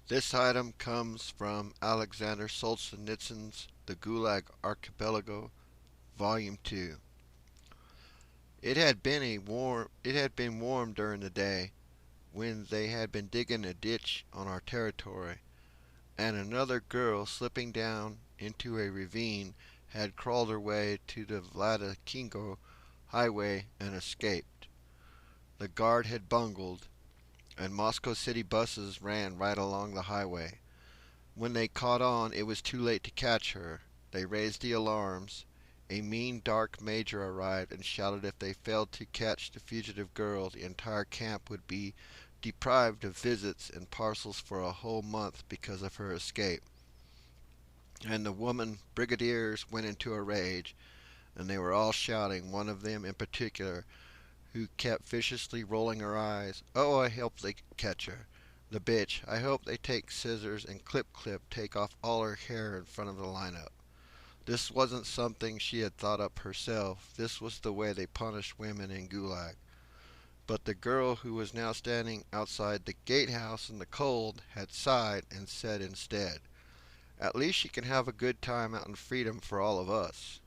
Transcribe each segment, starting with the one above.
This item comes from Aleksandr Solzhenitsyn's The Gulag Archipelago, Volume 2. It had been warm during the day when they had been digging a ditch on our territory, and another girl slipping down into a ravine had crawled her way to the Vladikingo highway and escaped. The guard had bungled, and Moscow City buses ran right along the highway. When they caught on, it was too late to catch her. They raised the alarms. A mean, dark major arrived and shouted if they failed to catch the fugitive girl, the entire camp would be deprived of visits and parcels for a whole month because of her escape. And the woman brigadiers went into a rage, and they were all shouting, one of them in particular, who kept viciously rolling her eyes, "Oh, I hope they catch her. The bitch. I hope they take scissors and take off all her hair in front of the lineup." This wasn't something she had thought up herself. This was the way they punished women in Gulag. But the girl who was now standing outside the gatehouse in the cold had sighed and said instead, "At least she can have a good time out in freedom for all of us."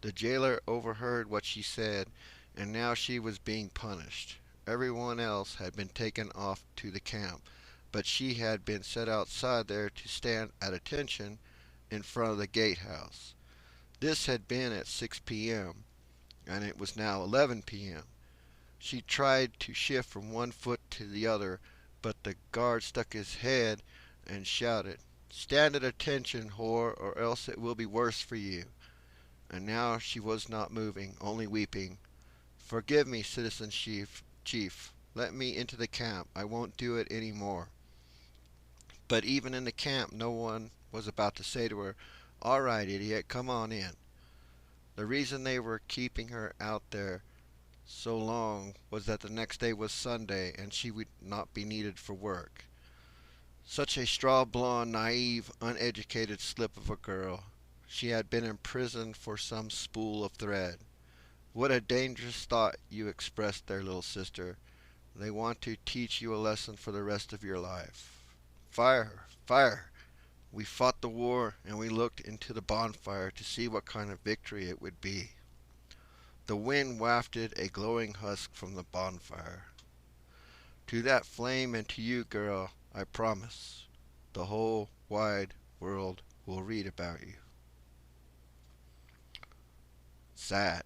The jailer overheard what she said, and now she was being punished. Everyone else had been taken off to the camp, but she had been set outside there to stand at attention in front of the gatehouse. This had been at 6 p.m., and it was now 11 p.m. She tried to shift from one foot to the other, but the guard stuck his head and shouted, "Stand at attention, whore, or else it will be worse for you." And now she was not moving, only weeping. "Forgive me, citizen chief. Let me into the camp. I won't do it any more." But even in the camp no one was about to say to her, "All right, idiot, come on in." The reason they were keeping her out there so long was that the next day was Sunday and she would not be needed for work. Such a straw blonde, naive, uneducated slip of a girl. She had been imprisoned for some spool of thread. What a dangerous thought you expressed there, little sister. They want to teach you a lesson for the rest of your life. Fire! Fire! We fought the war, and we looked into the bonfire to see what kind of victory it would be. The wind wafted a glowing husk from the bonfire. To that flame and to you, girl, I promise, the whole wide world will read about you. Sad.